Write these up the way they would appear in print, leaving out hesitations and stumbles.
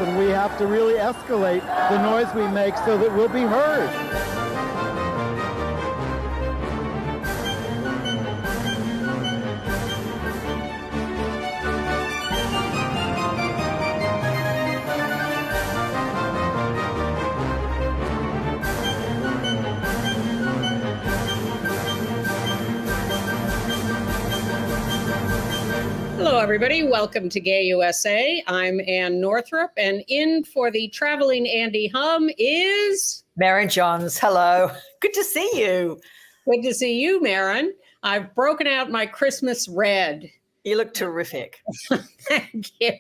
and we have to really escalate the noise we make so that we'll be heard. Hello, everybody. Welcome to Gay USA. I'm Ann Northrup, and in for the traveling Andy Hum is... Maren Johns. Hello. Good to see you. Good to see you, Maren. I've broken out my Christmas red. You look terrific. Thank you.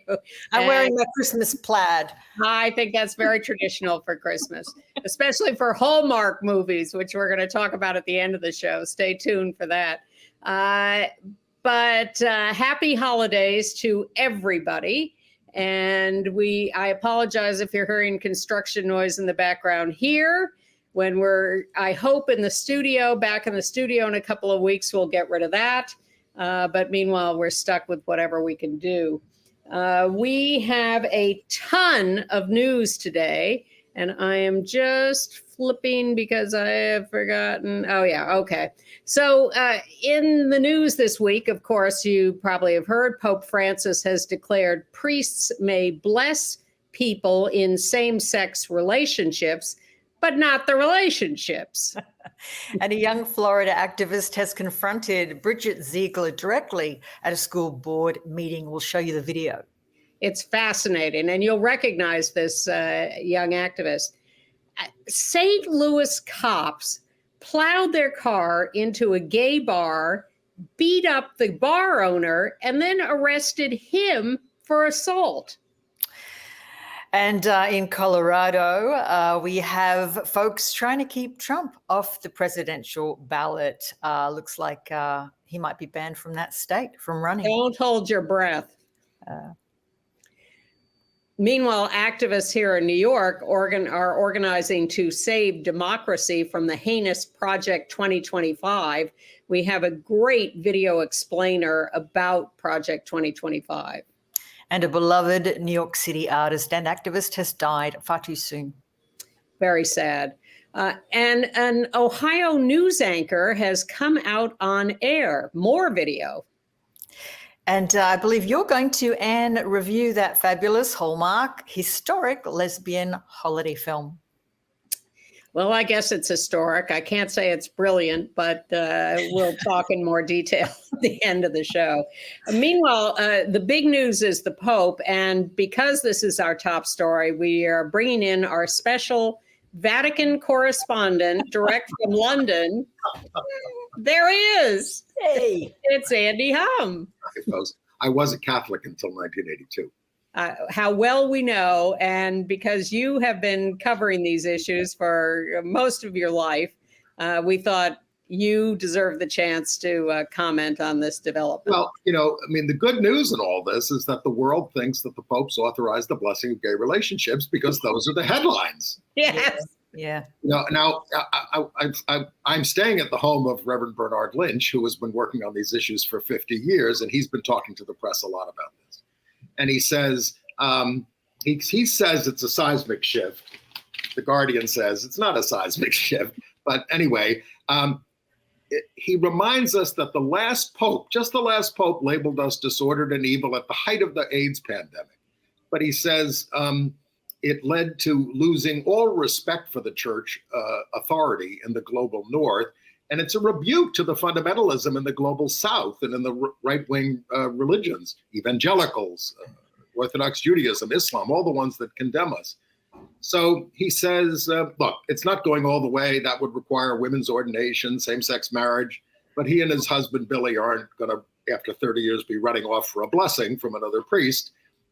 I'm wearing my Christmas plaid. I think that's very traditional for Christmas, especially for Hallmark movies, which we're going to talk about at the end of the show. Stay tuned for that. But happy holidays to everybody. And I apologize if you're hearing construction noise in the background here. When I hope in the studio, back in the studio in a couple of weeks, we'll get rid of that. But meanwhile, we're stuck with whatever we can do. We have a ton of news today, and I am just flipping because I have forgotten. Oh, yeah. Okay. So in the news this week, of course, you probably have heard Pope Francis has declared priests may bless people in same-sex relationships, but not the relationships. And a young Florida activist has confronted Bridget Ziegler directly at a school board meeting. We'll show you the video. It's fascinating, and you'll recognize this young activist. St. Louis cops plowed their car into a gay bar, beat up the bar owner, and then arrested him for assault. And in Colorado, we have folks trying to keep Trump off the presidential ballot. Looks like he might be banned from that state from running. Don't hold your breath. Meanwhile, activists here in New York are organizing to save democracy from the heinous Project 2025. We have a great video explainer about Project 2025. And a beloved New York City artist and activist has died far too soon. Very sad. And an Ohio news anchor has come out on air. More video. And I believe you're going to, Anne, review that fabulous Hallmark historic lesbian holiday film. Well, I guess it's historic. I can't say it's brilliant, but we'll talk in more detail at the end of the show. Meanwhile, the big news is the Pope. And because this is our top story, we are bringing in our special Vatican correspondent direct from London. There he is. Hey, it's Andy Hum. I was a Catholic until 1982. How well we know, and because you have been covering these issues for most of your life, we thought you deserve the chance to comment on this development. Well, the good news in all this is that the world thinks that the Pope's authorized the blessing of gay relationships because those are the headlines. Yes. Yeah. Now I'm staying at the home of Reverend Bernard Lynch, who has been working on these issues for 50 years, and he's been talking to the press a lot about this. And he says he says it's a seismic shift. The Guardian says it's not a seismic shift, but anyway, he reminds us that the last Pope labeled us disordered and evil at the height of the AIDS pandemic. But he says it led to losing all respect for the church authority in the global north. And it's a rebuke to the fundamentalism in the global south and in the right-wing religions, evangelicals, Orthodox Judaism, Islam, all the ones that condemn us. So he says, look, it's not going all the way. That would require women's ordination, same-sex marriage. But he and his husband, Billy, aren't going to, after 30 years, be running off for a blessing from another priest.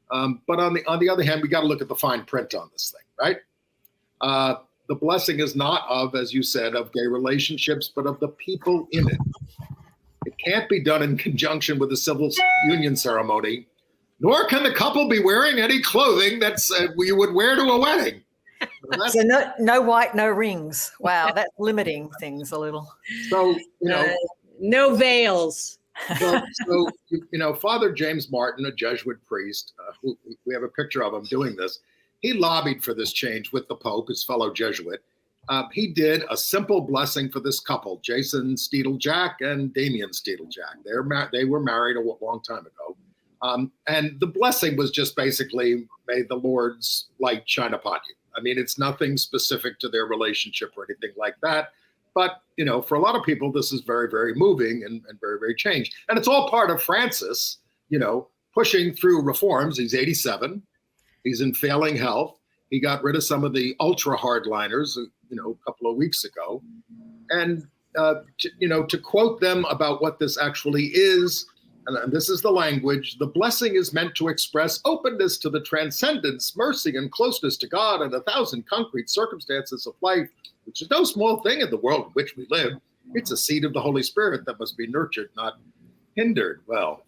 But on the other hand, we got to look at the fine print on this thing, right? The blessing is not of, as you said, of gay relationships, but of the people in it. It can't be done in conjunction with a civil union ceremony, nor can the couple be wearing any clothing that's you would wear to a wedding. So no white, no rings. Wow, that's limiting things a little. So, no veils. So, Father James Martin, a Jesuit priest, who we have a picture of him doing this, he lobbied for this change with the Pope, his fellow Jesuit. He did a simple blessing for this couple, Jason Steedle-Jack and Damien Steedle-Jack. They were married a long time ago. And the blessing was just basically, may the Lord's light shine upon you. I mean, it's nothing specific to their relationship or anything like that. But, you know, for a lot of people, this is very, very moving and very, very changed. And it's all part of Francis, you know, pushing through reforms. He's 87. He's in failing health. He got rid of some of the ultra hardliners, you know, a couple of weeks ago. And, to quote them about what this actually is, and this is the language, the blessing is meant to express openness to the transcendence, mercy, and closeness to God in 1,000 concrete circumstances of life, which is no small thing in the world in which we live. It's a seed of the Holy Spirit that must be nurtured, not hindered. Well,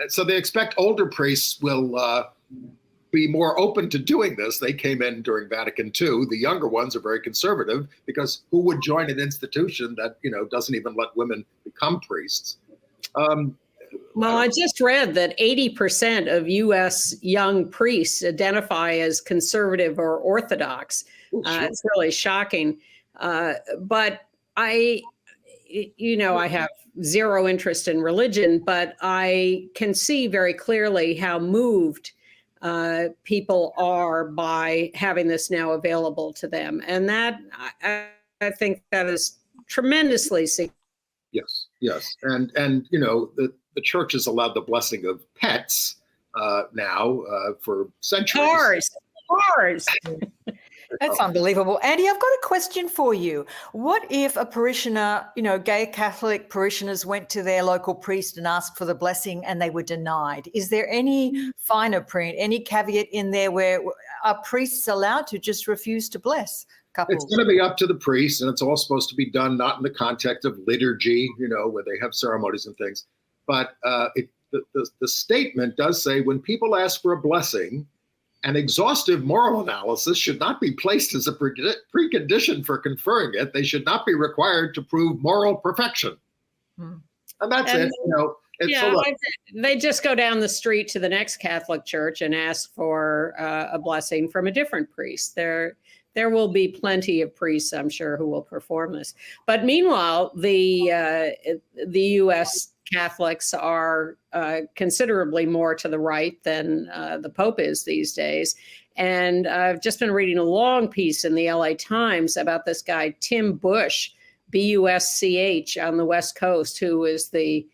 so they expect older priests will be more open to doing this. They came in during Vatican II. The younger ones are very conservative because who would join an institution that, you know, doesn't even let women become priests? Well, I just read that 80% of U.S. young priests identify as conservative or Orthodox. Sure. It's really shocking. But I have zero interest in religion, but I can see very clearly how moved people are by having this now available to them. And that, I think that is tremendously significant. Yes. And you know, the church has allowed the blessing of pets now for centuries. Cars. That's unbelievable. Andy, I've got a question for you. What if a parishioner, you know, gay Catholic parishioners went to their local priest and asked for the blessing and they were denied? Is there any finer print, any caveat in there where are priests allowed to just refuse to bless couples? It's going to be up to the priest, and it's all supposed to be done not in the context of liturgy, you know, where they have ceremonies and things. But the statement does say when people ask for a blessing, an exhaustive moral analysis should not be placed as a precondition for conferring it. They should not be required to prove moral perfection. And that's it. You know, they just go down the street to the next Catholic church and ask for a blessing from a different priest. There will be plenty of priests, I'm sure, who will perform this. But meanwhile, the U.S. Catholics are considerably more to the right than the Pope is these days. And I've just been reading a long piece in the LA Times about this guy, Tim Busch, B-U-S-C-H, on the West Coast, who is the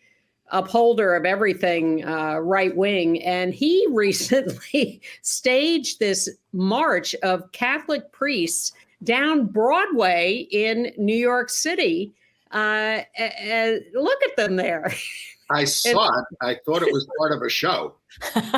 upholder of everything right wing. And he recently staged this march of Catholic priests down Broadway in New York City. Look at them there. I saw it. I thought it was part of a show.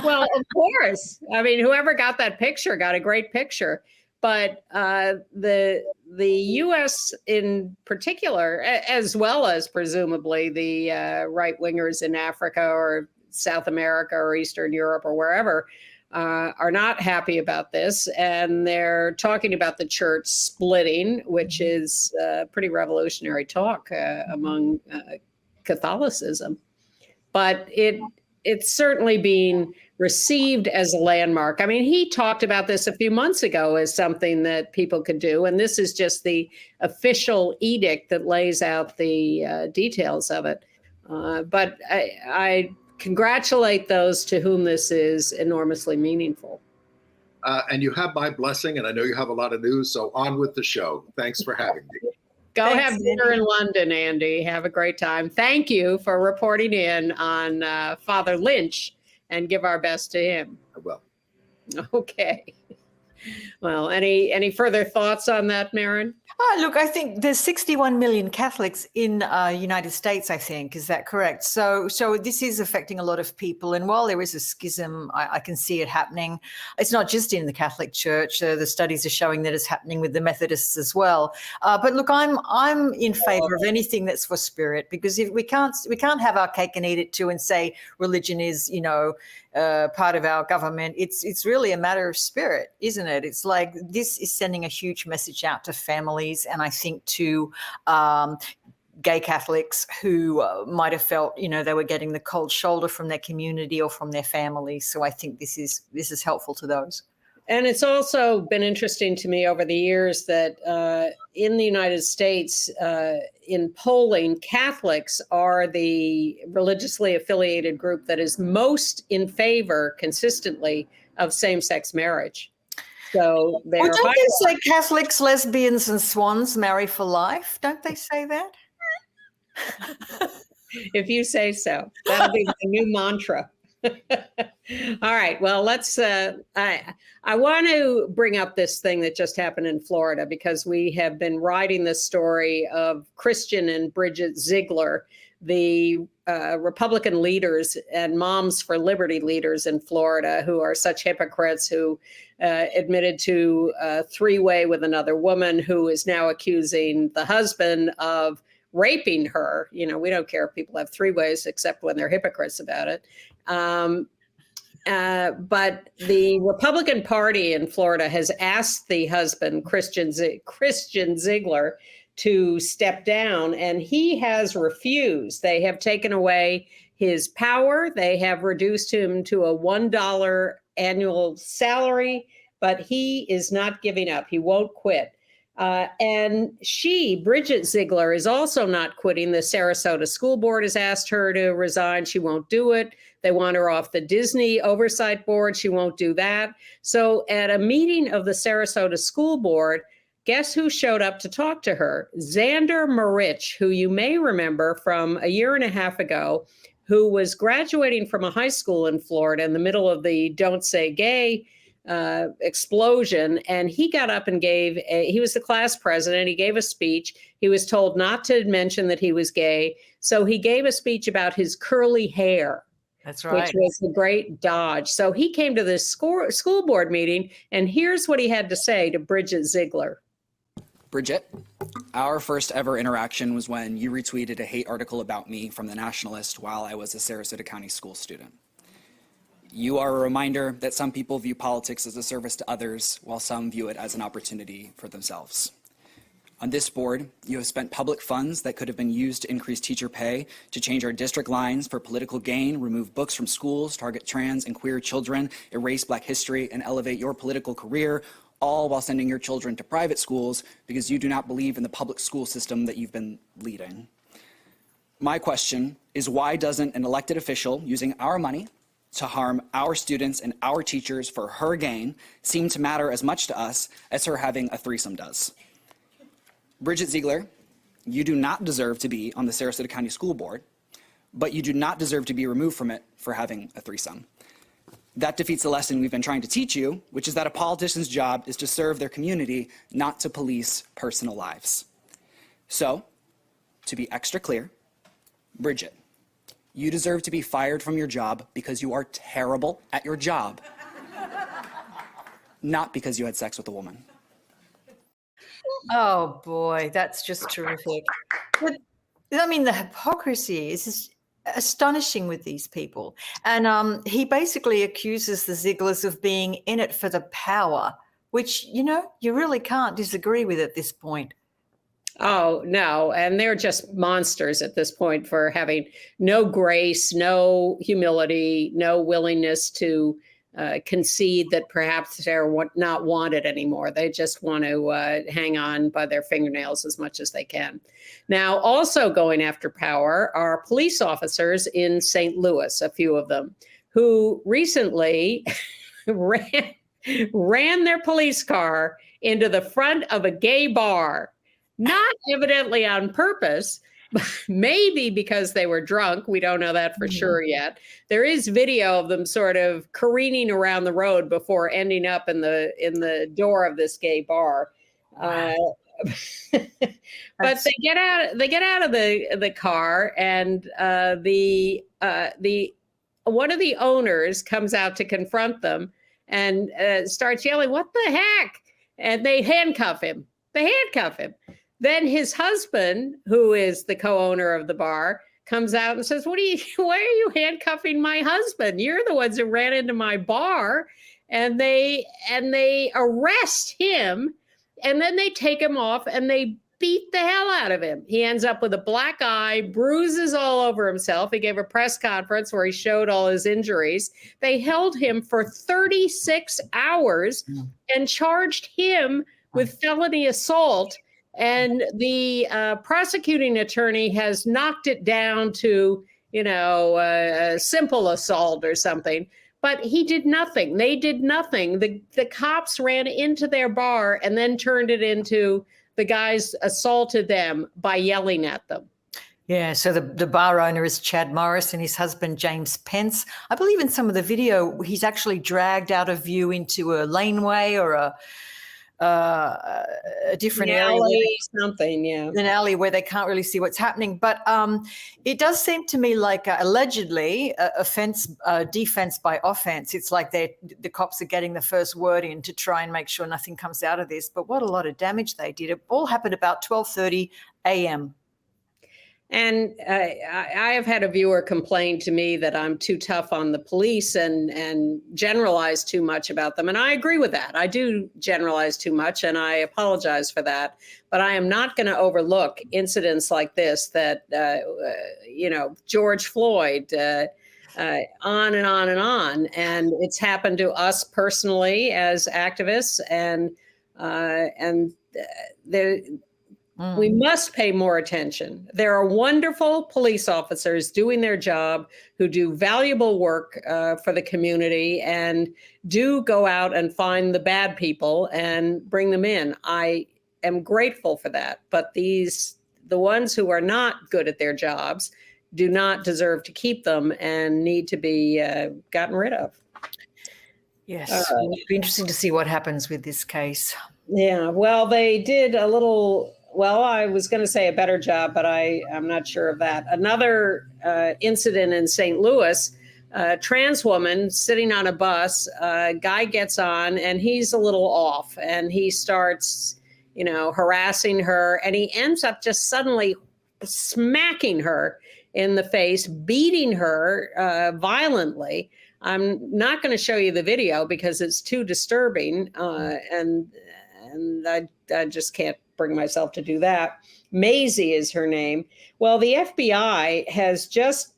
Well, of course. I mean, whoever got that picture got a great picture. But the U.S. in particular, as well as presumably the right-wingers in Africa or South America or Eastern Europe or wherever, are not happy about this. And they're talking about the church splitting, which is pretty revolutionary talk among Catholicism. But it's certainly being received as a landmark. I mean, he talked about this a few months ago as something that people could do. And this is just the official edict that lays out the details of it. But I congratulate those to whom this is enormously meaningful. And you have my blessing, and I know you have a lot of news, so on with the show. Thanks for having me. Go have dinner in London, Andy. Have a great time. Thank you for reporting in on Father Lynch, and give our best to him. I will. Okay. Well, any further thoughts on that, Maren? Look, I think there's 61 million Catholics in United States, I think. Is that correct? So this is affecting a lot of people. And while there is a schism, I can see it happening. It's not just in the Catholic Church. The studies are showing that it's happening with the Methodists as well. But look, I'm in favor of anything that's for spirit, because if we can't have our cake and eat it too and say religion is, part of our government. It's really a matter of spirit, isn't it? It's like this is sending a huge message out to families, and I think to gay Catholics who might have felt, they were getting the cold shoulder from their community or from their families. So I think this is helpful to those. And it's also been interesting to me over the years that in the United States, in polling, Catholics are the religiously affiliated group that is most in favor consistently of same-sex marriage. So they're Well, don't they say Catholics, lesbians, and swans marry for life? Don't they say that? If you say so. That'll be the new mantra. All right. Well, let's. I want to bring up this thing that just happened in Florida because we have been writing the story of Christian and Bridget Ziegler, the Republican leaders and Moms for Liberty leaders in Florida, who are such hypocrites, who admitted to a three-way with another woman, who is now accusing the husband of raping her. You know, we don't care if people have three ways, except when they're hypocrites about it. But the Republican Party in Florida has asked the husband, Christian Ziegler, to step down, and he has refused. They have taken away his power. They have reduced him to a $1 annual salary, but he is not giving up. He won't quit. And Bridget Ziegler, is also not quitting. The Sarasota School Board has asked her to resign. She won't do it. They want her off the Disney Oversight Board. She won't do that. So at a meeting of the Sarasota School Board, guess who showed up to talk to her? Xander Marich, who you may remember from a year and a half ago, who was graduating from a high school in Florida in the middle of the Don't Say Gay explosion. And he got up and he was the class president. He gave a speech. He was told not to mention that he was gay. So he gave a speech about his curly hair. That's right. Which was a great dodge. So he came to this school board meeting, and here's what he had to say to Bridget Ziegler. Bridget, our first ever interaction was when you retweeted a hate article about me from The Nationalist while I was a Sarasota County school student. You are a reminder that some people view politics as a service to others, while some view it as an opportunity for themselves. On this board, you have spent public funds that could have been used to increase teacher pay, to change our district lines for political gain, remove books from schools, target trans and queer children, erase Black history, and elevate your political career, all while sending your children to private schools because you do not believe in the public school system that you've been leading. My question is, why doesn't an elected official using our money to harm our students and our teachers for her gain seem to matter as much to us as her having a threesome does? Bridget Ziegler, you do not deserve to be on the Sarasota County School Board, but you do not deserve to be removed from it for having a threesome. That defeats the lesson we've been trying to teach you, which is that a politician's job is to serve their community, not to police personal lives. So, to be extra clear, Bridget, you deserve to be fired from your job because you are terrible at your job, not because you had sex with a woman. Oh boy, that's just terrific. But, I mean, the hypocrisy is just astonishing with these people. And he basically accuses the Zieglers of being in it for the power, which, you know, you really can't disagree with at this point. Oh, no. And they're just monsters at this point for having no grace, no humility, no willingness to concede that perhaps they're not wanted anymore. They just want to hang on by their fingernails as much as they can. Now, also going after power are police officers in St. Louis, a few of them, who recently ran their police car into the front of a gay bar, not evidently on purpose, maybe because they were drunk. We don't know that for sure yet. There is video of them sort of careening around the road before ending up in the door of this gay bar. But they get out of the car, and the one of the owners comes out to confront them and starts yelling, "What the heck?" And they handcuff him. Then his husband, who is the co-owner of the bar, comes out and says, why are you handcuffing my husband? You're the ones who ran into my bar. And they arrest him, and then they take him off and they beat the hell out of him. He ends up with a black eye, bruises all over himself. He gave a press conference where he showed all his injuries. They held him for 36 hours and charged him with felony assault. And the prosecuting attorney has knocked it down to, a simple assault or something. But he did nothing. They did nothing. The cops ran into their bar and then turned it into the guys assaulted them by yelling at them. Yeah, so the bar owner is Chad Morris and his husband, James Pence. I believe in some of the video, he's actually dragged out of view into a laneway or a different area, an alley where they can't really see what's happening. But it does seem to me like allegedly defense by offense. It's like the cops are getting the first word in to try and make sure nothing comes out of this. But what a lot of damage they did. It all happened about 12:30 a.m. And I have had a viewer complain to me that I'm too tough on the police and generalize too much about them. And I agree with that. I do generalize too much, and I apologize for that. But I am not going to overlook incidents like this that, George Floyd, on and on and on. And it's happened to us personally as activists. And we must pay more attention. There are wonderful police officers doing their job who do valuable work for the community and do go out and find the bad people and bring them in. I am grateful for that. But the ones who are not good at their jobs do not deserve to keep them and need to be gotten rid of. Yes, it'll be interesting to see what happens with this case. Yeah, well, they did a little... Well, I was going to say a better job, but I'm not sure of that. Another incident in St. Louis, a trans woman sitting on a bus, a guy gets on and he's a little off and he starts, harassing her, and he ends up just suddenly smacking her in the face, beating her violently. I'm not going to show you the video because it's too disturbing, and I just can't bring myself to do that. Maisie is her name. Well, the FBI has just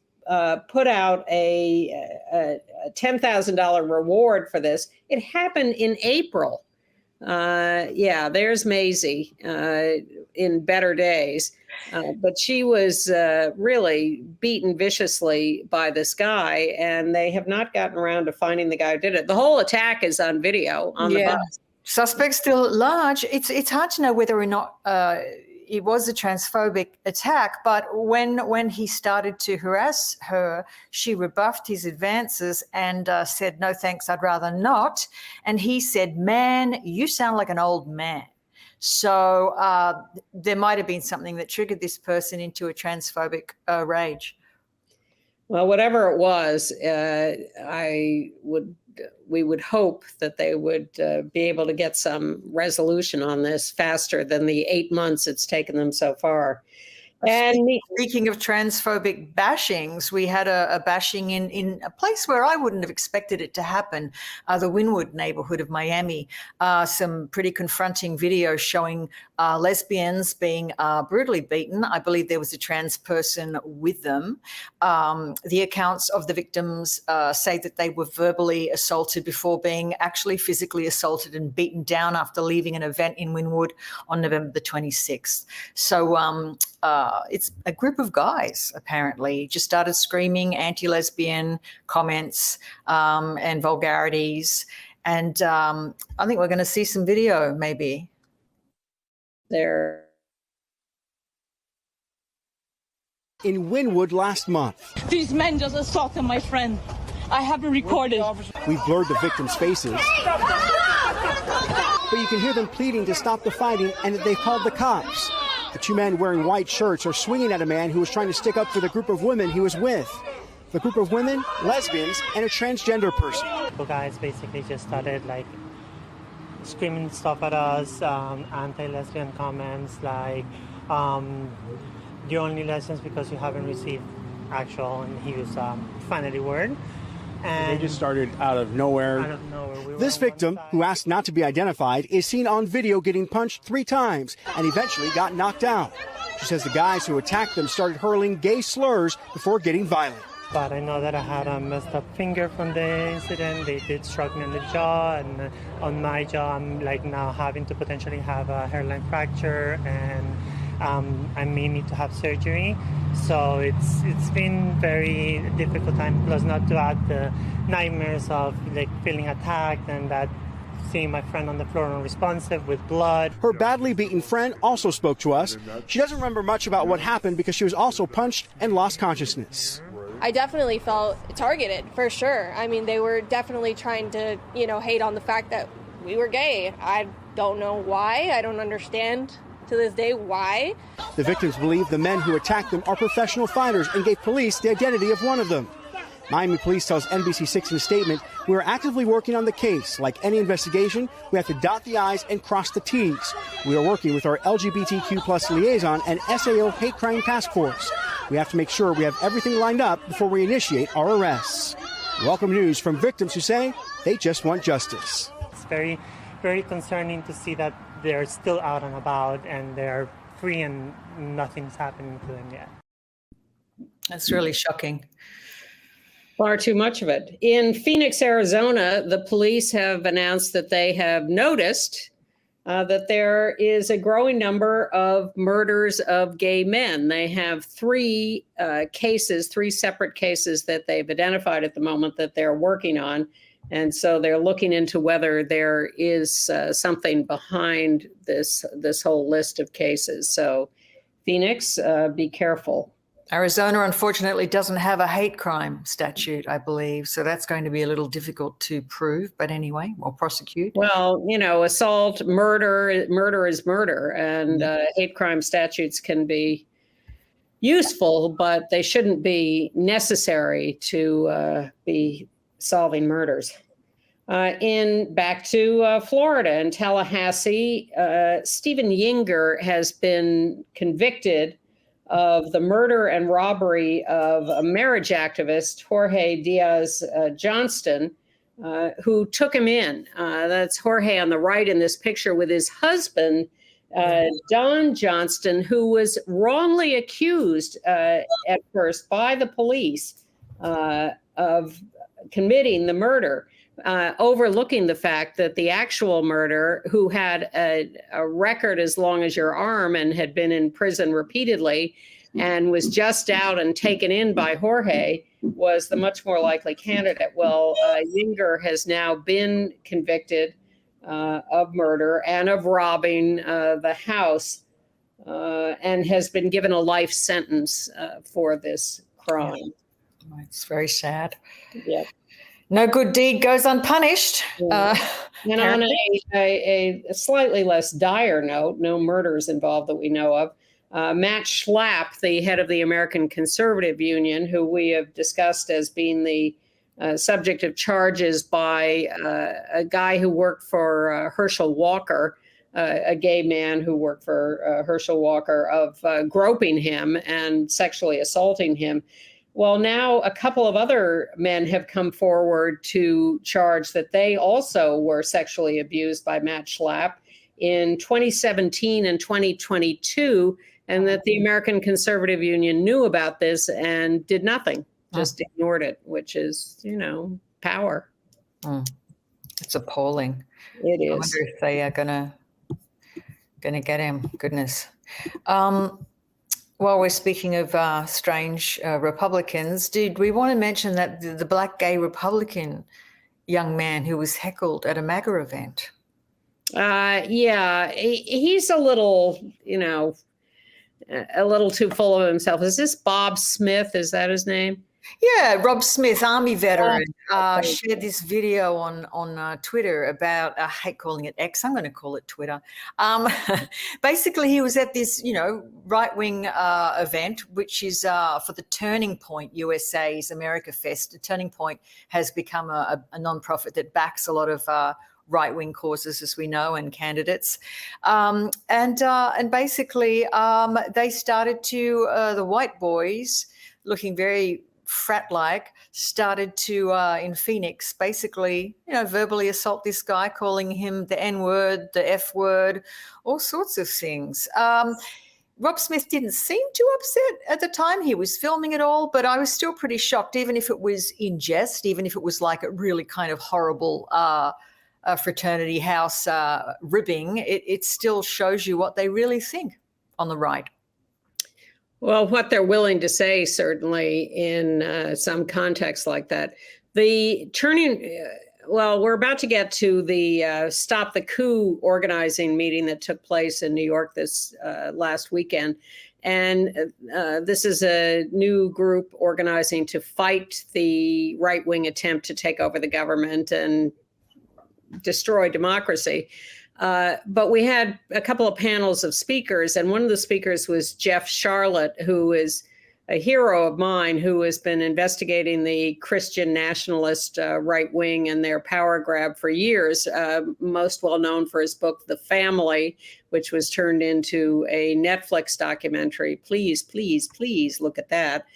put out a $10,000 reward for this. It happened in April. There's Maisie in better days. But she was really beaten viciously by this guy, and they have not gotten around to finding the guy who did it. The whole attack is on video on the bus. Suspects still at large. It's hard to know whether or not it was a transphobic attack, but when he started to harass her, she rebuffed his advances and said, "No thanks, I'd rather not." And he said, "Man, you sound like an old man." So there might have been something that triggered this person into a transphobic rage. Well, whatever it was, we would hope that they would be able to get some resolution on this faster than the 8 months it's taken them so far. And speaking of transphobic bashings, we had a bashing in a place where I wouldn't have expected it to happen, the Wynwood neighborhood of Miami. Some pretty confronting videos showing lesbians being brutally beaten. I believe there was a trans person with them. The accounts of the victims say that they were verbally assaulted before being actually physically assaulted and beaten down after leaving an event in Wynwood on November the 26th. So it's a group of guys, apparently, just started screaming anti-lesbian comments and vulgarities. And I think we're going to see some video, maybe. There. In Wynwood last month. These men just assaulted my friend. I haven't recorded. We blurred the victims' faces. But you can hear them pleading to stop the fighting and that they called the cops. The two men wearing white shirts are swinging at a man who was trying to stick up for the group of women he was with. The group of women, lesbians, and a transgender person. The guys basically just started screaming stuff at us, anti-lesbian comments like, you're only lesbians because you haven't received actual, and he used profanity word. And They just started out of nowhere. out of nowhere. We were This on one victim, side. who asked not to be identified, is seen on video getting punched 3 times and eventually got knocked out. She says the guys who attacked them started hurling gay slurs before getting violent. But I know that I had a messed up finger from the incident. They did struck me on the jaw, and on my jaw, I'm like now having to potentially have a hairline fracture, and I may need to have surgery. So it's been very difficult time. Plus, not to add the nightmares of like feeling attacked and that seeing my friend on the floor unresponsive with blood. Her badly beaten friend also spoke to us. She doesn't remember much about what happened because she was also punched and lost consciousness. I definitely felt targeted, for sure. I mean, they were definitely trying to, hate on the fact that we were gay. I don't know why. I don't understand to this day why. The victims believe the men who attacked them are professional fighters and gave police the identity of one of them. Miami Police tells NBC6 in a statement, "We are actively working on the case. Like any investigation, we have to dot the I's and cross the T's. We are working with our LGBTQ+ liaison and SAO hate crime task force. We have to make sure we have everything lined up before we initiate our arrests." Welcome news from victims who say they just want justice. It's very, very concerning to see that they're still out and about and they're free and nothing's happening to them yet. That's really shocking. Far too much of it. In Phoenix, Arizona, the police have announced that they have noticed that there is a growing number of murders of gay men. They have 3 separate cases that they've identified at the moment that they're working on. And so they're looking into whether there is something behind this whole list of cases. So Phoenix, be careful. Arizona, unfortunately, doesn't have a hate crime statute, I believe. So that's going to be a little difficult to prove. But anyway, or prosecute. Well, assault, murder is murder. And hate crime statutes can be useful, but they shouldn't be necessary to be solving murders. Back to Florida, in Tallahassee, Stephen Yinger has been convicted of the murder and robbery of a marriage activist, Jorge Diaz Johnston, who took him in. That's Jorge on the right in this picture with his husband, Don Johnston, who was wrongly accused at first by the police of committing the murder. Overlooking the fact that the actual murderer, who had a record as long as your arm and had been in prison repeatedly and was just out and taken in by Jorge, was the much more likely candidate. Well, Yinger has now been convicted of murder and of robbing the house and has been given a life sentence for this crime. It's very sad. Yeah. No good deed goes unpunished. And on a slightly less dire note, no murders involved that we know of. Matt Schlapp, the head of the American Conservative Union, who we have discussed as being the subject of charges by a guy who worked for Herschel Walker, a gay man who worked for Herschel Walker, of groping him and sexually assaulting him. Well, now a couple of other men have come forward to charge that they also were sexually abused by Matt Schlapp in 2017 and 2022, and that the American Conservative Union knew about this and did nothing, just ignored it, which is, power. It's appalling. It is. I wonder if they are gonna get him. Goodness. While we're speaking of strange Republicans, did we want to mention that the black gay Republican young man who was heckled at a MAGA event? Yeah, he's a little, a little too full of himself. Is this Bob Smith? Is that his name? Yeah, Rob Smith, Army veteran, shared this video on Twitter about, I hate calling it X, I'm going to call it Twitter. Basically, he was at this, right-wing event, which is for the Turning Point USA's America Fest. The Turning Point has become a nonprofit that backs a lot of right-wing causes, as we know, and candidates. And basically, they started to, the white boys, looking very frat-like, started to, in Phoenix, basically, verbally assault this guy, calling him the N-word, the F-word, all sorts of things. Rob Smith didn't seem too upset at the time. He was filming it all, but I was still pretty shocked, even if it was in jest, even if it was like a really kind of horrible fraternity house ribbing, it still shows you what they really think on the right. Well, what they're willing to say, certainly, in some context like that. The turning, we're about to get to the Stop the Coup organizing meeting that took place in New York this last weekend. And this is a new group organizing to fight the right-wing attempt to take over the government and destroy democracy. But we had a couple of panels of speakers, and one of the speakers was Jeff Charlotte, who is a hero of mine, who has been investigating the Christian nationalist right wing and their power grab for years, most well known for his book, The Family, which was turned into a Netflix documentary. Please, please, please look at that.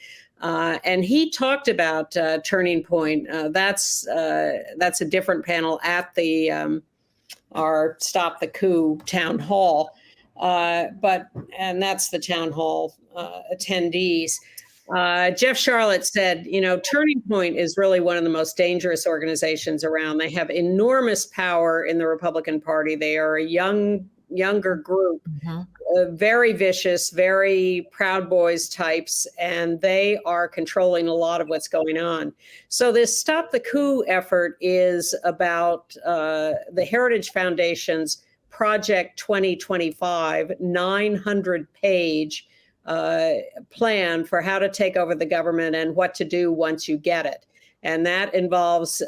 And he talked about Turning Point. That's a different panel at the our Stop the Coup town hall, and that's the town hall attendees. Jeff Charlotte said, Turning Point is really one of the most dangerous organizations around. They have enormous power in the Republican Party. They are a younger group, very vicious, very Proud Boys types, and they are controlling a lot of what's going on. So this Stop the Coup effort is about the Heritage Foundation's Project 2025, 900-page plan for how to take over the government and what to do once you get it. And that involves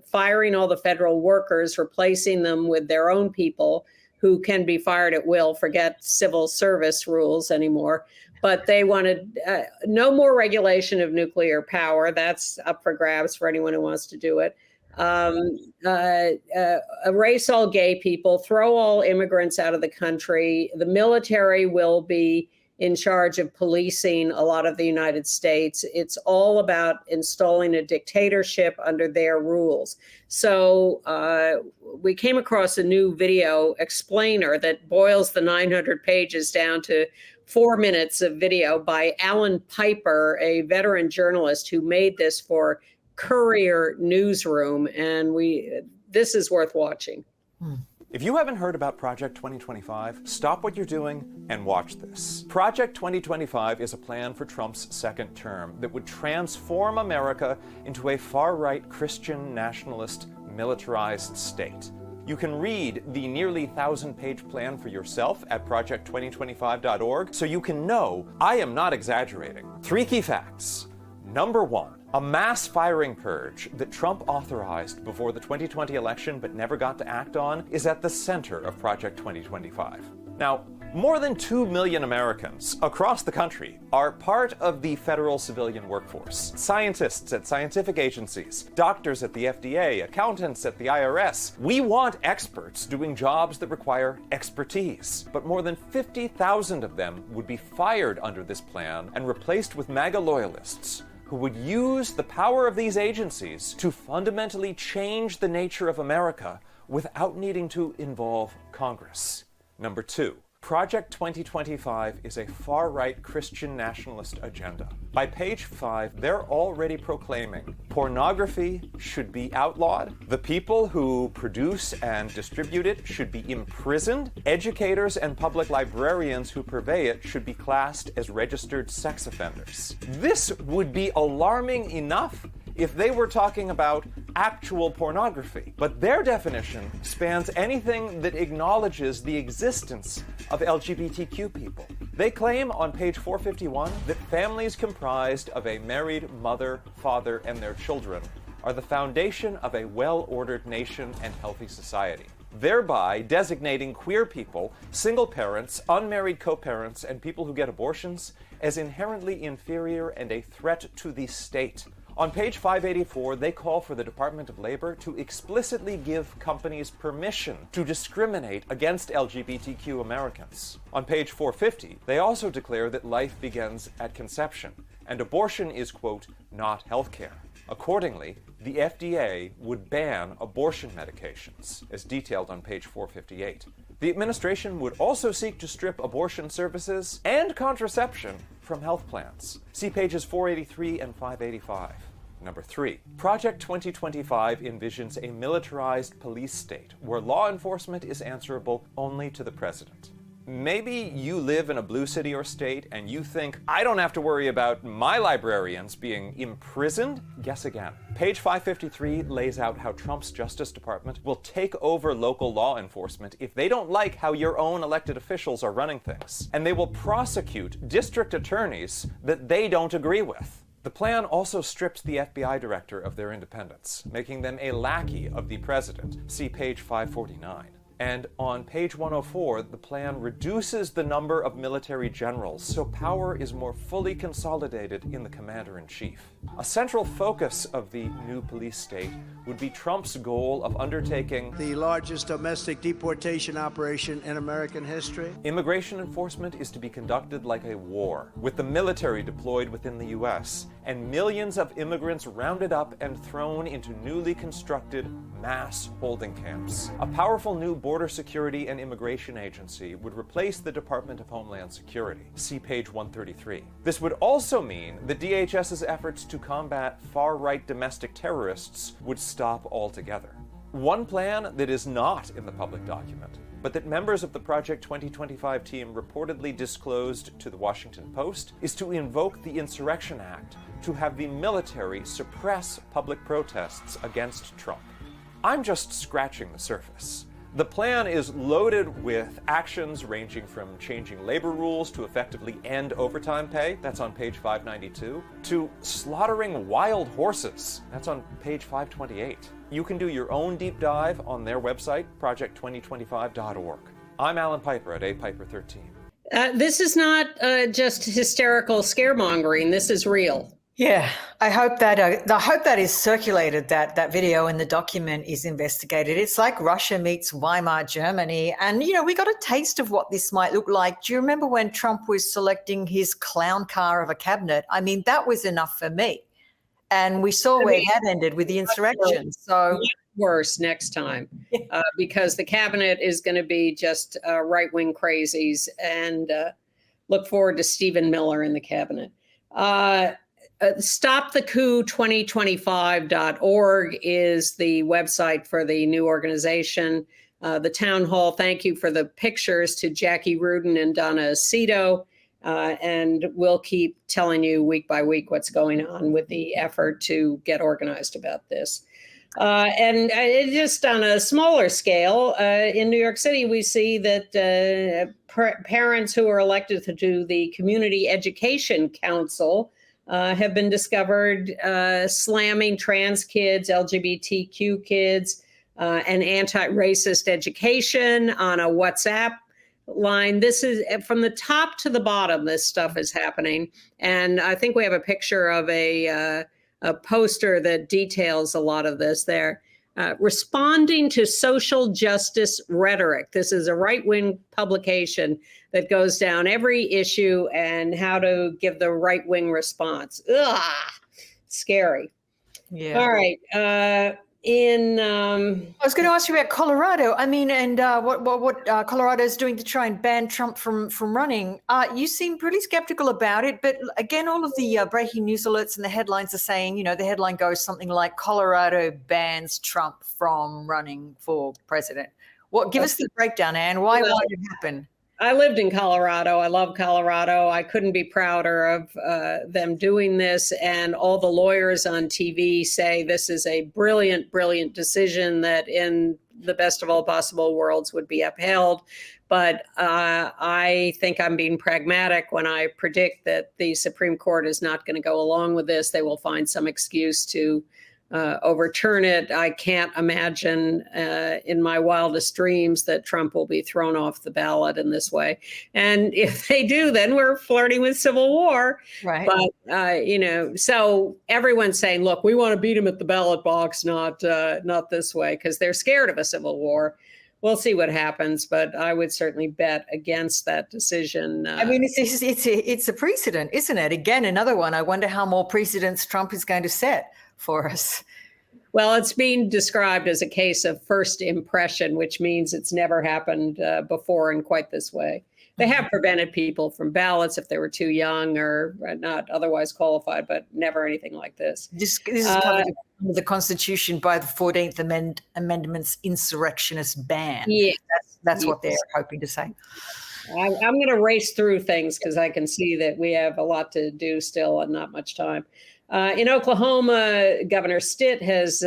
firing all the federal workers, replacing them with their own people who can be fired at will, forget civil service rules anymore. But they wanted no more regulation of nuclear power. That's up for grabs for anyone who wants to do it. Erase all gay people, throw all immigrants out of the country. The military will be in charge of policing a lot of the United States. It's all about installing a dictatorship under their rules. So we came across a new video explainer that boils the 900 pages down to 4 minutes of video by Alan Piper, a veteran journalist who made this for Courier Newsroom. And this is worth watching. If you haven't heard about Project 2025, stop what you're doing and watch this. Project 2025 is a plan for Trump's second term that would transform America into a far-right Christian nationalist militarized state. You can read the nearly 1,000-page plan for yourself at project2025.org so you can know I am not exaggerating. 3 key facts. Number 1. A mass firing purge that Trump authorized before the 2020 election but never got to act on is at the center of Project 2025. Now, more than 2 million Americans across the country are part of the federal civilian workforce. Scientists at scientific agencies, doctors at the FDA, accountants at the IRS. We want experts doing jobs that require expertise. But more than 50,000 of them would be fired under this plan and replaced with MAGA loyalists who would use the power of these agencies to fundamentally change the nature of America without needing to involve Congress. Number 2. Project 2025 is a far-right Christian nationalist agenda. By page 5, they're already proclaiming pornography should be outlawed, the people who produce and distribute it should be imprisoned, educators and public librarians who purvey it should be classed as registered sex offenders. This would be alarming enough if they were talking about actual pornography. But their definition spans anything that acknowledges the existence of LGBTQ people. They claim on page 451 that families comprised of a married mother, father, and their children are the foundation of a well-ordered nation and healthy society, thereby designating queer people, single parents, unmarried co-parents, and people who get abortions as inherently inferior and a threat to the state. On page 584, they call for the Department of Labor to explicitly give companies permission to discriminate against LGBTQ Americans. On page 450, they also declare that life begins at conception, and abortion is, quote, not healthcare. Accordingly, the FDA would ban abortion medications, as detailed on page 458. The administration would also seek to strip abortion services and contraception from health plans. See pages 483 and 585. Number 3, Project 2025 envisions a militarized police state where law enforcement is answerable only to the president. Maybe you live in a blue city or state and you think, I don't have to worry about my librarians being imprisoned? Guess again. Page 553 lays out how Trump's Justice Department will take over local law enforcement if they don't like how your own elected officials are running things. And they will prosecute district attorneys that they don't agree with. The plan also strips the FBI director of their independence, making them a lackey of the president. See page 549. And on page 104, the plan reduces the number of military generals, so power is more fully consolidated in the commander-in-chief. A central focus of the new police state would be Trump's goal of undertaking the largest domestic deportation operation in American history. Immigration enforcement is to be conducted like a war, with the military deployed within the U.S., and millions of immigrants rounded up and thrown into newly constructed mass holding camps. A powerful new border security and immigration agency would replace the Department of Homeland Security. See page 133. This would also mean the DHS's efforts to combat far-right domestic terrorists would stop altogether. One plan that is not in the public document, but that members of the Project 2025 team reportedly disclosed to the Washington Post, is to invoke the Insurrection Act to have the military suppress public protests against Trump. I'm just scratching the surface. The plan is loaded with actions ranging from changing labor rules to effectively end overtime pay, that's on page 592, to slaughtering wild horses, that's on page 528. You can do your own deep dive on their website, project2025.org. I'm Alan Piper at apiper13. This is not just hysterical scaremongering. This is real. Yeah, I hope that is circulated, that video and the document is investigated. It's like Russia meets Weimar Germany. And, we got a taste of what this might look like. Do you remember when Trump was selecting his clown car of a cabinet? I mean, that was enough for me. And we saw where that ended with the insurrection. So worse next time, because the cabinet is going to be just right-wing crazies, and look forward to Stephen Miller in the cabinet. StopTheCoup's2025.org is the website for the new organization. The town hall, thank you for the pictures to Jackie Rudin and Donna Aceto. And we'll keep telling you week by week what's going on with the effort to get organized about this. And just on a smaller scale, in New York City, we see that parents who are elected to the Community Education Council have been discovered slamming trans kids, LGBTQ kids, and anti-racist education on a WhatsApp line. This is from the top to the bottom. This stuff is happening. And I think we have a picture of a poster that details a lot of this there. Responding to social justice rhetoric. This is a right-wing publication that goes down every issue and how to give the right-wing response. Ugh, scary. Yeah. All right. I was going to ask you about Colorado. I mean, and what Colorado is doing to try and ban Trump from running. You seem pretty skeptical about it, but again, all of the breaking news alerts and the headlines are saying, the headline goes something like Colorado bans Trump from running for president. Give us the breakdown, Anne. Why did it happen? I lived in Colorado. I love Colorado. I couldn't be prouder of them doing this. And all the lawyers on TV say this is a brilliant, brilliant decision that in the best of all possible worlds would be upheld. But I think I'm being pragmatic when I predict that the Supreme Court is not going to go along with this. They will find some excuse to overturn it. I can't imagine in my wildest dreams that Trump will be thrown off the ballot in this way. And if they do, then we're flirting with civil war. Right. But, so everyone's saying, look, we want to beat him at the ballot box, not this way, because they're scared of a civil war. we'll see what happens, but I would certainly bet against that decision. I mean, it's a precedent, isn't it? Again, another one. I wonder how more precedents Trump is going to set for us. Well, it's being described as a case of first impression, which means it's never happened before in quite this way. They have prevented people from ballots if they were too young or not otherwise qualified, but never anything like this. This is covered under the Constitution by the 14th Amendment's insurrectionist ban. Yes. That's what they're hoping to say. I'm going to race through things because I can see that we have a lot to do still and not much time. In Oklahoma, Governor Stitt has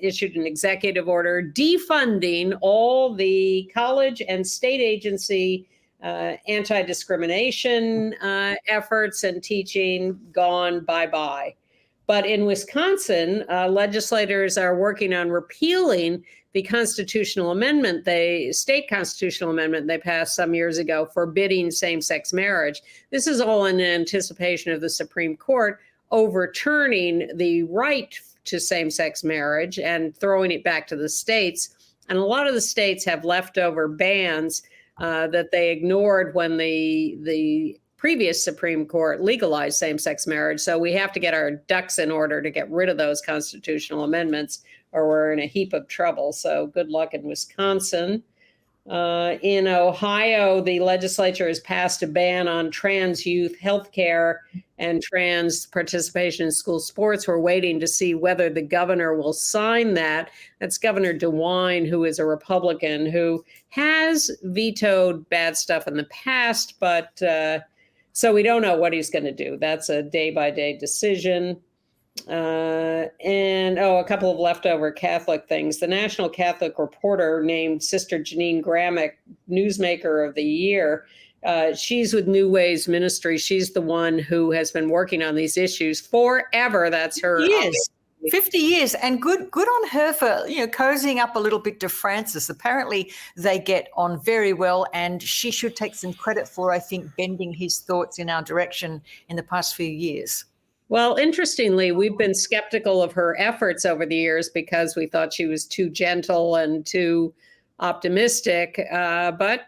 issued an executive order defunding all the college and state agency anti-discrimination efforts and teaching gone bye-bye. But in Wisconsin, legislators are working on repealing the constitutional amendment, state constitutional amendment they passed some years ago forbidding same-sex marriage. This is all in anticipation of the Supreme Court overturning the right to same-sex marriage and throwing it back to the states. And a lot of the states have leftover bans that they ignored when the previous Supreme Court legalized same-sex marriage. So we have to get our ducks in order to get rid of those constitutional amendments, or we're in a heap of trouble. So good luck in Wisconsin. In Ohio, the legislature has passed a ban on trans youth health care and trans participation in school sports. We're waiting to see whether the governor will sign that. That's Governor DeWine, who is a Republican, who has vetoed bad stuff in the past, but so we don't know what he's going to do. That's a day-by-day decision. And a couple of leftover Catholic things. The National Catholic Reporter named Sister Janine Gramick Newsmaker of the Year. She's with New Ways Ministry. She's the one who has been working on these issues forever. That's her. Yes. 50 years, and good on her for cozying up a little bit to Francis. Apparently they get on very well, and she should take some credit for, I think, bending his thoughts in our direction in the past few years. Well, interestingly, we've been skeptical of her efforts over the years because we thought she was too gentle and too optimistic. But,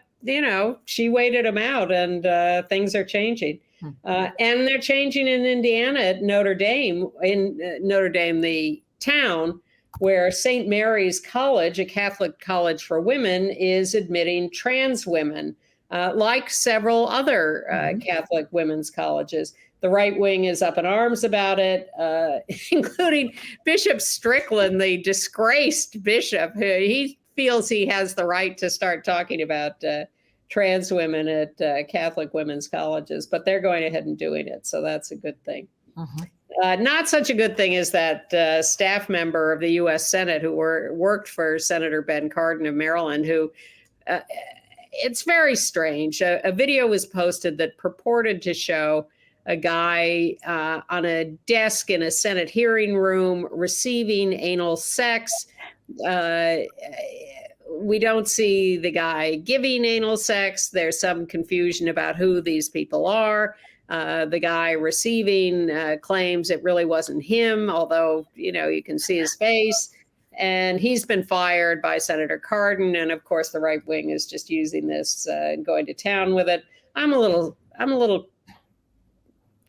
she waited them out, and things are changing. And they're changing in Indiana at Notre Dame, the town, where St. Mary's College, a Catholic college for women, is admitting trans women, like several other Catholic women's colleges. The right wing is up in arms about it, including Bishop Strickland, the disgraced bishop. He feels he has the right to start talking about trans women at Catholic women's colleges, but they're going ahead and doing it. So that's a good thing. Not such a good thing is that staff member of the U.S. Senate who worked for Senator Ben Cardin of Maryland, who it's very strange. A video was posted that purported to show a guy on a desk in a Senate hearing room receiving anal sex. We don't see the guy giving anal sex. There's some confusion about who these people are. The guy receiving claims it really wasn't him, although, you can see his face. And he's been fired by Senator Cardin. And of course, the right wing is just using this and going to town with it. I'm a little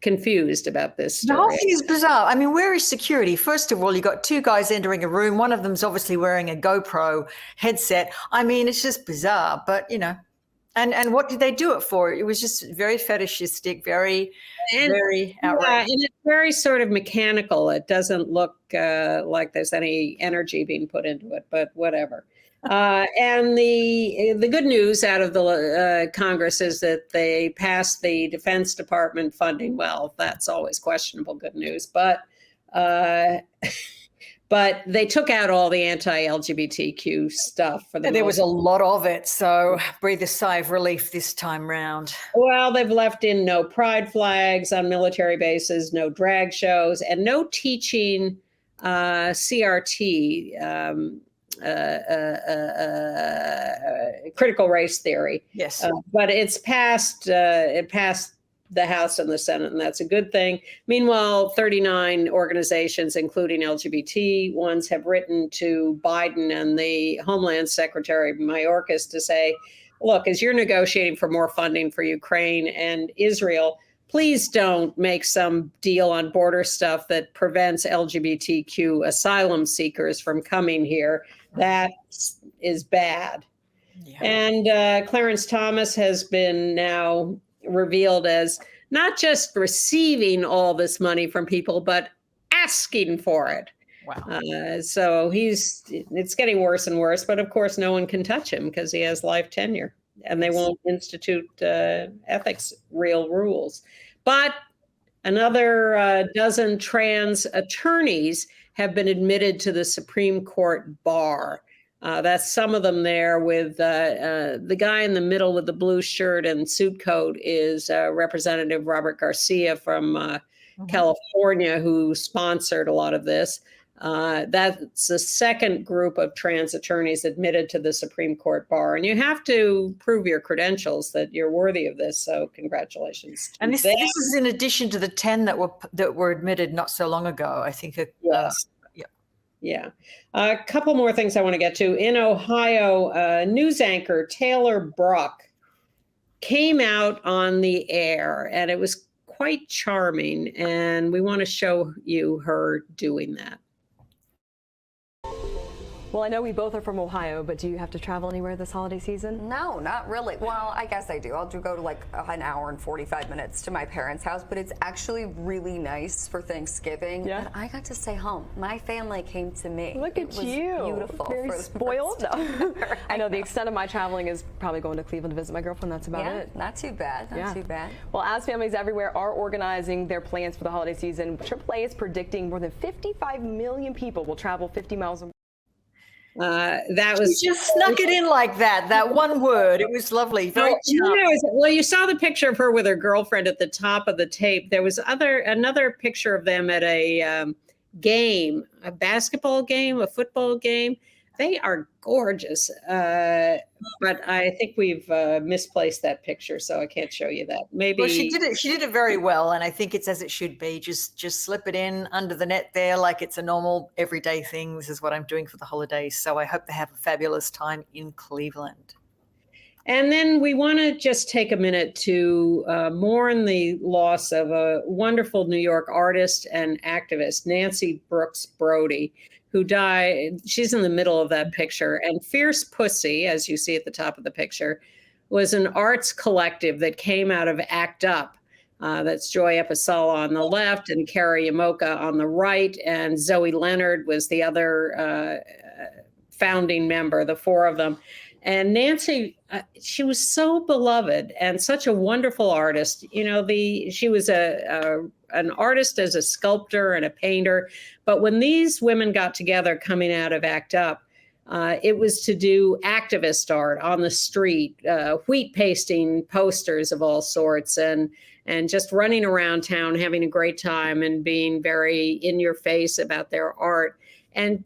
confused about this story. The whole thing is bizarre. I mean, where is security? First of all, you got two guys entering a room. One of them's obviously wearing a GoPro headset. I mean, it's just bizarre, but and what did they do it for? It was just very fetishistic, very outrageous. Yeah, and it's very sort of mechanical. It doesn't look like there's any energy being put into it, but whatever. And the good news out of the Congress is that they passed the Defense Department funding. Well, that's always questionable good news, but they took out all the anti-LGBTQ stuff. There was a lot of it, so breathe a sigh of relief this time round. Well, they've left in no pride flags on military bases, no drag shows, and no teaching CRT. Critical race theory. Yes, but it passed the House and the Senate, and that's a good thing. Meanwhile, 39 organizations, including LGBT ones, have written to Biden and the Homeland Secretary Mayorkas to say, look, as you're negotiating for more funding for Ukraine and Israel, please don't make some deal on border stuff that prevents LGBTQ asylum seekers from coming here. That is bad. Yeah. And Clarence Thomas has been now revealed as not just receiving all this money from people, but asking for it. Wow. So it's getting worse and worse. But of course, no one can touch him because he has life tenure. And they won't institute ethics real rules. But another dozen trans attorneys have been admitted to the Supreme Court bar. That's some of them there with the guy in the middle with the blue shirt and suit coat is Representative Robert Garcia from California, who sponsored a lot of this. That's the second group of trans attorneys admitted to the Supreme Court bar. And you have to prove your credentials that you're worthy of this. So congratulations. And this is in addition to the 10 that were admitted not so long ago, I think. Yes. Yeah. A couple more things I want to get to. In Ohio, news anchor Taylor Bruck came out on the air, and it was quite charming. And we want to show you her doing that. Well, I know we both are from Ohio, but do you have to travel anywhere this holiday season? No, not really. Well, I guess I do. I'll go to like an hour and 45 minutes to my parents' house, but it's actually really nice for Thanksgiving. Yeah. And I got to stay home. My family came to me. Look at you. Beautiful. Very spoiled. No. I know the extent of my traveling is probably going to Cleveland to visit my girlfriend. That's about it. Not too bad. Not too bad. Well, as families everywhere are organizing their plans for the holiday season, AAA is predicting more than 55 million people will travel 50 miles away. That was she just snuck it in like that one word. It was lovely. Very well, you saw the picture of her with her girlfriend at the top of the tape. There was another picture of them at a game, a basketball game, a football game. They are gorgeous, but I think we've misplaced that picture, so I can't show you that. Maybe well, she did it very well, and I think it's as it should be. Just slip it in under the net there, like it's a normal everyday thing. This is what I'm doing for the holidays, so I hope they have a fabulous time in Cleveland. And then we want to just take a minute to mourn the loss of a wonderful New York artist and activist, Nancy Brooks Brody, who died. She's in the middle of that picture. And Fierce Pussy, as you see at the top of the picture, was an arts collective that came out of ACT UP. That's Joy Episala on the left and Carrie Yamoka on the right. And Zoe Leonard was the other founding member, the four of them. And Nancy, she was so beloved and such a wonderful artist. You know, she was an artist as a sculptor and a painter. But when these women got together coming out of ACT UP, it was to do activist art on the street, wheat pasting posters of all sorts, and just running around town, having a great time and being very in your face about their art. And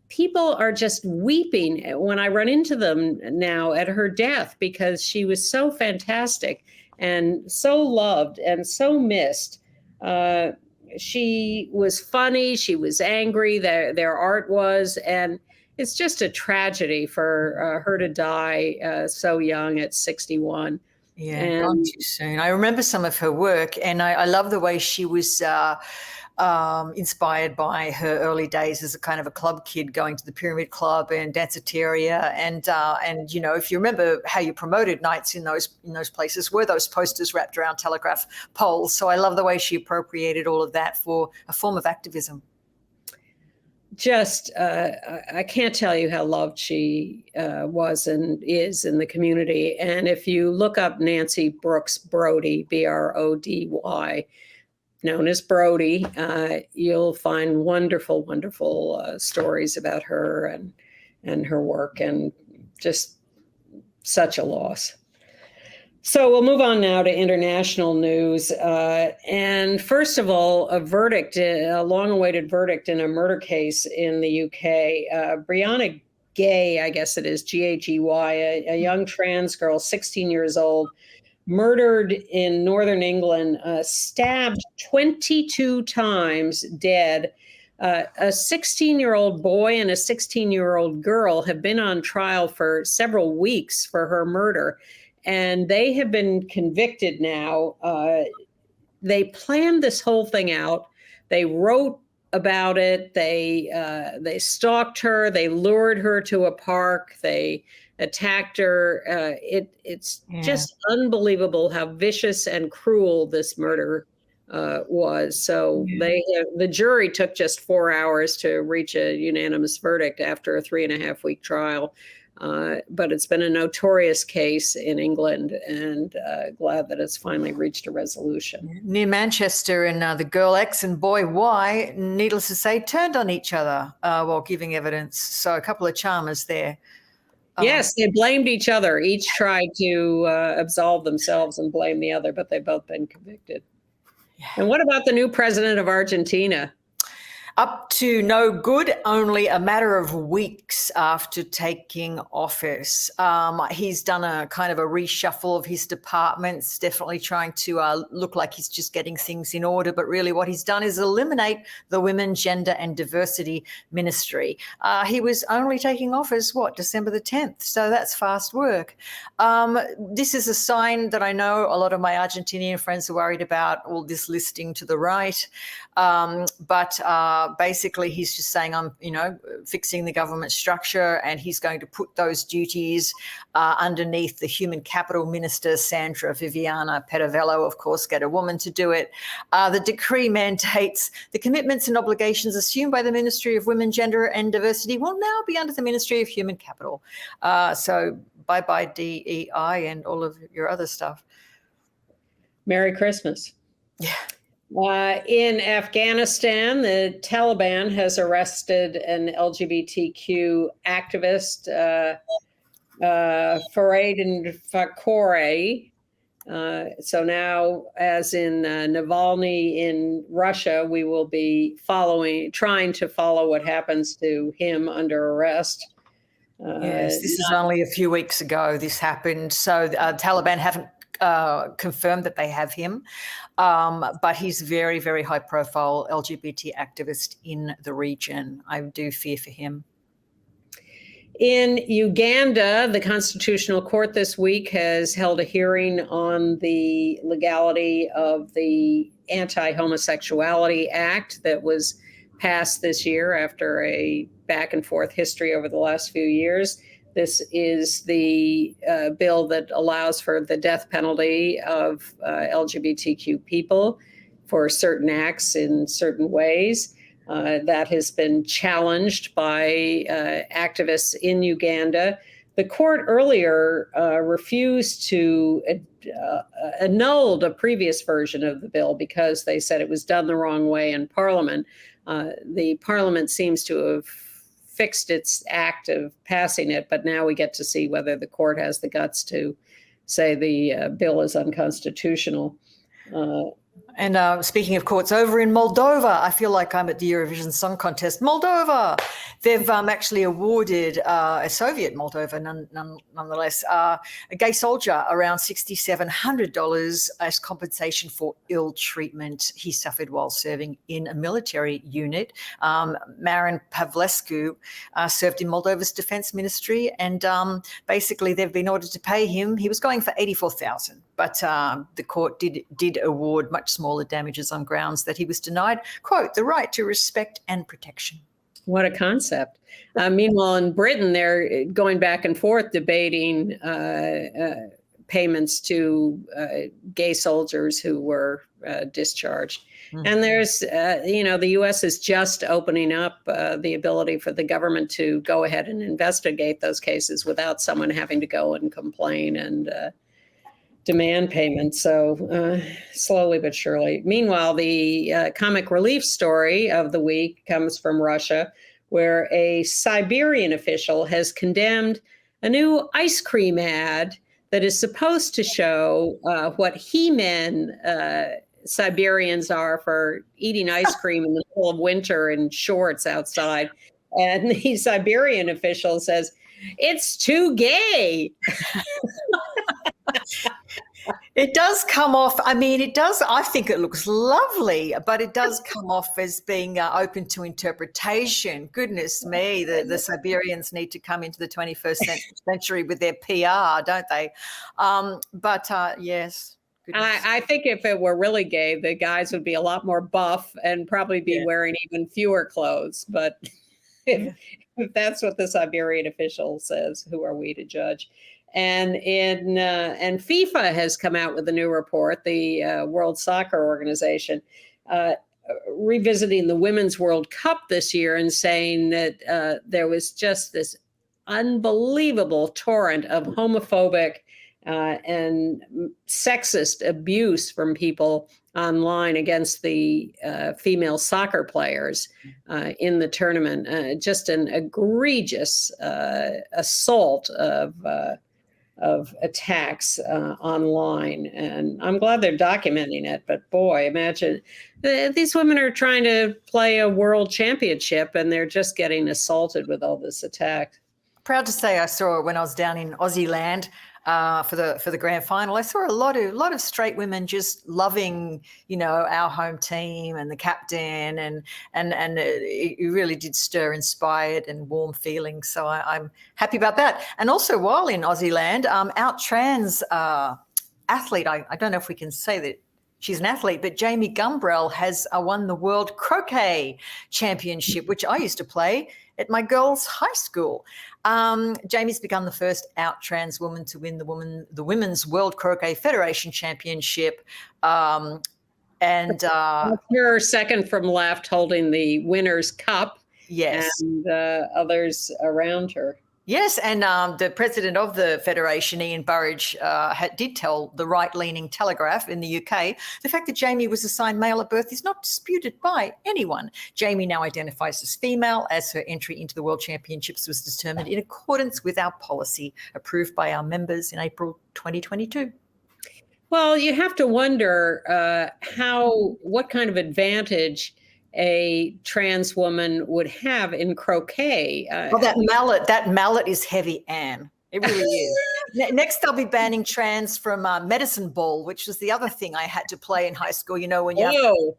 people are just weeping when I run into them now at her death, because she was so fantastic and so loved and so missed. She was funny. She was angry. Their art was, and it's just a tragedy for her to die so young at 61. Yeah, gone too soon. I remember some of her work, and I love the way she was inspired by her early days as a kind of a club kid, going to the Pyramid Club and Danceteria, and you know, if you remember how you promoted nights in those places, were those posters wrapped around telegraph poles. So I love the way she appropriated all of that for a form of activism. Just, I can't tell you how loved she was and is in the community. And if you look up Nancy Brooks Brody, Brody, known as Brody, you'll find wonderful, wonderful stories about her and her work, and just such a loss. So we'll move on now to international news. And first of all, a long-awaited verdict in a murder case in the UK. Brianna Gay, I guess it is, G-A-G-Y, a young trans girl, 16 years old, murdered in northern England, stabbed 22 times, dead. A 16-year-old boy and a 16-year-old girl have been on trial for several weeks for her murder, and they have been convicted now. They planned this whole thing out. They wrote about it. They stalked her. They lured her to a park. They attacked her. It's just unbelievable how vicious and cruel this murder was. So the jury took just 4 hours to reach a unanimous verdict after a 3.5-week trial. But it's been a notorious case in England, and glad that it's finally reached a resolution. Near Manchester, and the girl X and boy Y, needless to say, turned on each other while giving evidence. So a couple of charmers there. Yes, they blamed each other. Each tried to absolve themselves and blame the other, but they've both been convicted. Yeah. And what about the new president of Argentina? Up to no good, only a matter of weeks after taking office. He's done a kind of a reshuffle of his departments, definitely trying to look like he's just getting things in order. But really what he's done is eliminate the Women, Gender and Diversity Ministry. He was only taking office, December the 10th. So that's fast work. This is a sign that I know a lot of my Argentinian friends are worried about, all this listing to the right. Basically, he's just saying, I'm, fixing the government structure, and he's going to put those duties underneath the Human Capital Minister, Sandra Viviana Peravello, of course, get a woman to do it. The decree mandates the commitments and obligations assumed by the Ministry of Women, Gender and Diversity will now be under the Ministry of Human Capital. So bye-bye DEI and all of your other stuff. Merry Christmas. Yeah. In Afghanistan, the Taliban has arrested an LGBTQ activist, Farid Fakore. So now, as in Navalny in Russia, we will be trying to follow what happens to him under arrest. Yes, this is only a few weeks ago this happened. So Taliban haven't confirmed that they have him, but he's very, very high profile LGBT activist in the region. I do fear for him. In Uganda, the Constitutional Court this week has held a hearing on the legality of the Anti-Homosexuality Act that was passed this year after a back and forth history over the last few years. This is the bill that allows for the death penalty of LGBTQ people for certain acts in certain ways. That has been challenged by activists in Uganda. The court earlier refused to annulled a previous version of the bill because they said it was done the wrong way in Parliament. The Parliament seems to have fixed its act of passing it, but now we get to see whether the court has the guts to say the bill is unconstitutional. And speaking of courts, over in Moldova, I feel like I'm at the Eurovision Song Contest. Moldova, they've actually awarded a Soviet Moldova, nonetheless, a gay soldier around $6,700 as compensation for ill treatment he suffered while serving in a military unit. Marin Pavlescu served in Moldova's defense ministry, and basically they've been ordered to pay him. He was going for $84,000, but the court did award much smaller damages on grounds that he was denied, quote, the right to respect and protection. What a concept. Meanwhile, in Britain, they're going back and forth debating payments to gay soldiers who were discharged. Mm-hmm. And there's, the U.S. is just opening up the ability for the government to go ahead and investigate those cases without someone having to go and complain and demand payments. So slowly but surely. Meanwhile, the comic relief story of the week comes from Russia, where a Siberian official has condemned a new ice cream ad that is supposed to show what he-men Siberians are for eating ice cream in the middle of winter in shorts outside. And the Siberian official says, "It's too gay." It does come off. I mean, it does. I think it looks lovely, but it does come off as being open to interpretation. Goodness me, the Siberians need to come into the 21st century with their PR, don't they? Yes. I think if it were really gay, the guys would be a lot more buff and probably be wearing even fewer clothes. But if that's what the Siberian official says, who are we to judge? And and FIFA has come out with a new report, the World Soccer Organization, revisiting the Women's World Cup this year and saying that there was just this unbelievable torrent of homophobic and sexist abuse from people online against the female soccer players in the tournament. Just an egregious assault of attacks online. And I'm glad they're documenting it, but boy, imagine these women are trying to play a world championship and they're just getting assaulted with all this attack. Proud to say I saw it when I was down in Aussie land for the grand final. I saw a lot of straight women just loving, our home team and the captain, and it really did stir inspired and warm feelings. So I'm happy about that. And also, while in Aussie land, our trans athlete, I don't know if we can say that she's an athlete, but Jamie Gumbrell has won the World Croquet Championship, which I used to play at my girls' high school. Jamie's become the first out trans woman to win the Women's World Croquet Federation Championship. And her second from left, holding the winner's cup. Yes. And others around her. Yes, and the president of the federation, Ian Burridge, did tell the right-leaning Telegraph in the UK the fact that Jamie was assigned male at birth is not disputed by anyone. Jamie now identifies as female, as her entry into the World Championships was determined in accordance with our policy approved by our members in April 2022. Well, you have to wonder what kind of advantage a trans woman would have in croquet. Well, that mallet is heavy, Anne. It really is. Next, they'll be banning trans from medicine ball, which was the other thing I had to play in high school. When you have to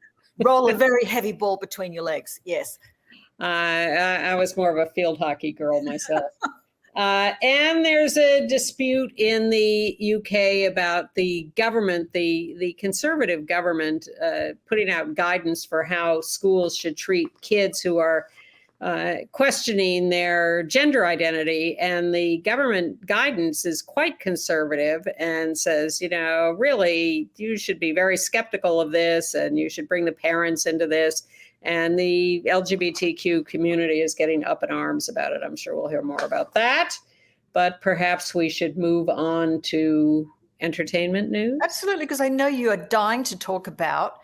roll a very heavy ball between your legs. Yes. I was more of a field hockey girl myself. And there's a dispute in the UK about the government, the conservative government, putting out guidance for how schools should treat kids who are questioning their gender identity. And the government guidance is quite conservative and says, really, you should be very skeptical of this and you should bring the parents into this. And the LGBTQ community is getting up in arms about it. I'm sure we'll hear more about that. But perhaps we should move on to entertainment news. Absolutely, because I know you are dying to talk about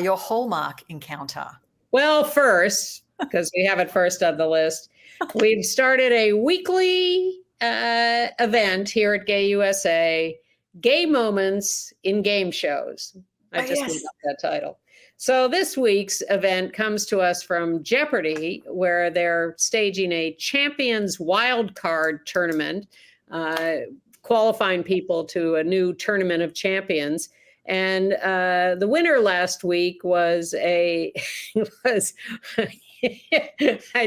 your Hallmark encounter. Well, first, because we have it first on the list, we've started a weekly event here at Gay USA, Gay Moments in Game Shows. I just made up that title. So this week's event comes to us from Jeopardy, where they're staging a Champions Wildcard tournament, qualifying people to a new Tournament of Champions. And the winner last week was I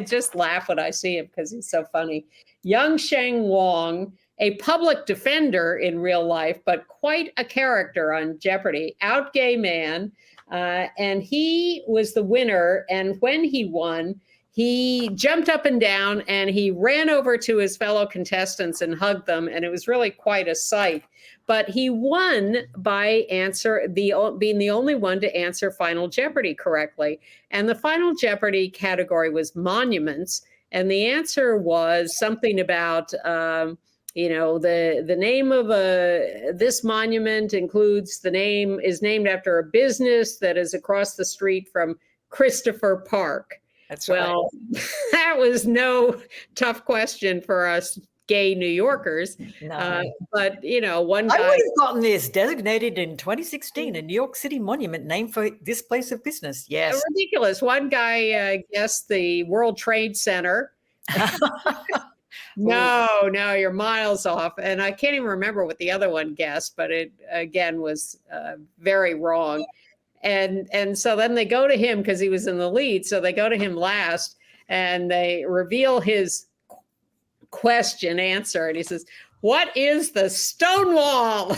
just laugh when I see him because he's so funny. Young Sheng Wong, a public defender in real life, but quite a character on Jeopardy, out gay man. And he was the winner. And when he won, he jumped up and down and he ran over to his fellow contestants and hugged them. And it was really quite a sight. But he won by being the only one to answer Final Jeopardy correctly. And the Final Jeopardy category was monuments. And the answer was something about the name of this monument is named after a business that is across the street from Christopher Park. That's right. Well, that was no tough question for us gay New Yorkers. No. But, one guy... I would have gotten this designated in 2016, a New York City monument named for this place of business. Yes. Ridiculous. One guy guessed the World Trade Center. No, you're miles off. And I can't even remember what the other one guessed, but it again was very wrong. And so then they go to him because he was in the lead. So they go to him last and they reveal his answer. And he says, "What is the Stonewall?"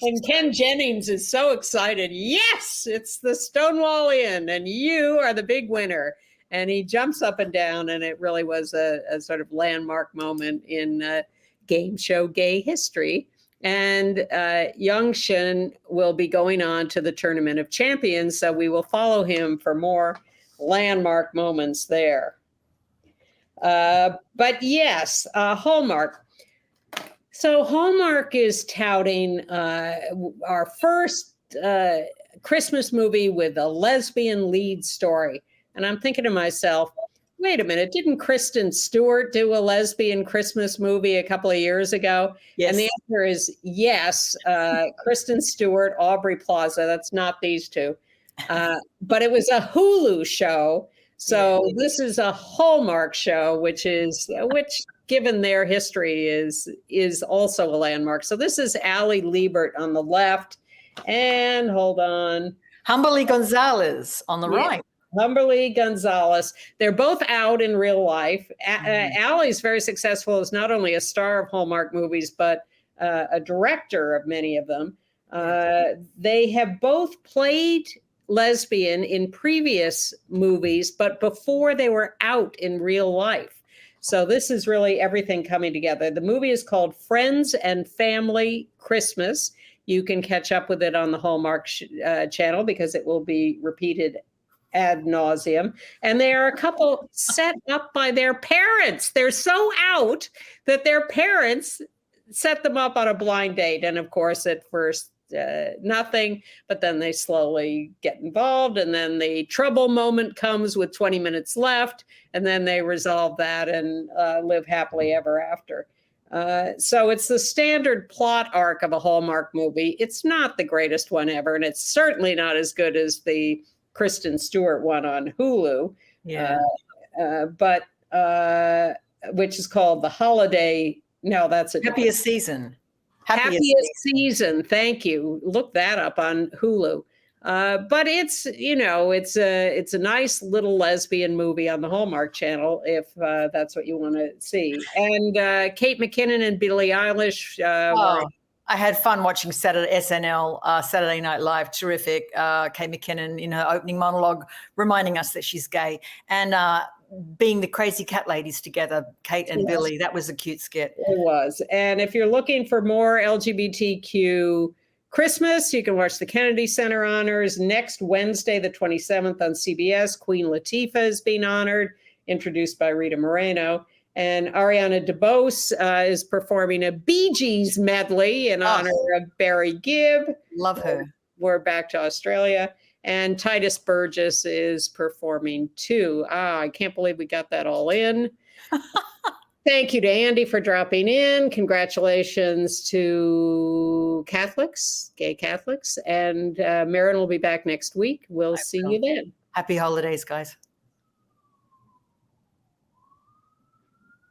And Ken Jennings is so excited. "Yes, it's the Stonewall Inn, and you are the big winner." And he jumps up and down, and it really was a sort of landmark moment in game show gay history. And Young Shin will be going on to the Tournament of Champions, so we will follow him for more landmark moments there. But yes, Hallmark. So Hallmark is touting our first Christmas movie with a lesbian lead story. And I'm thinking to myself, wait a minute, didn't Kristen Stewart do a lesbian Christmas movie a couple of years ago? Yes. And the answer is yes. Kristen Stewart, Aubrey Plaza, that's not these two. But it was a Hulu show. So this is a Hallmark show, which given their history is also a landmark. So this is Allie Liebert on the left, and hold on, Humberly Gonzalez on the right. Humberly Gonzalez. They're both out in real life. Allie's very successful as not only a star of Hallmark movies, but a director of many of them. They have both played lesbian in previous movies, but before they were out in real life. So this is really everything coming together. The movie is called Friends and Family Christmas. You can catch up with it on the Hallmark channel because it will be repeated ad nauseum. And they are a couple set up by their parents. They're so out that their parents set them up on a blind date. And of course, at first, nothing, but then they slowly get involved. And then the trouble moment comes with 20 minutes left. And then they resolve that and live happily ever after. So it's the standard plot arc of a Hallmark movie. It's not the greatest one ever. And it's certainly not as good as the Kristen Stewart one on Hulu, but which is called The Holiday. No, that's a Happiest Season. Happiest Season. Thank you. Look that up on Hulu. But it's a nice little lesbian movie on the Hallmark Channel if that's what you want to see. And Kate McKinnon and Billie Eilish. I had fun watching SNL, Saturday Night Live. Terrific. Kate McKinnon in her opening monologue reminding us that she's gay. And being the crazy cat ladies together, Kate and Billy, that was a cute skit. It was. And if you're looking for more LGBTQ Christmas, you can watch the Kennedy Center Honors next Wednesday, the 27th on CBS. Queen Latifah is being honored, introduced by Rita Moreno. And Ariana DeBose is performing a Bee Gees medley in honor of Barry Gibb. Love her. We're back to Australia. And Titus Burgess is performing too. I can't believe we got that all in. Thank you to Andy for dropping in. Congratulations to Catholics, gay Catholics. And Marin will be back next week. We'll see you then. Happy holidays, guys.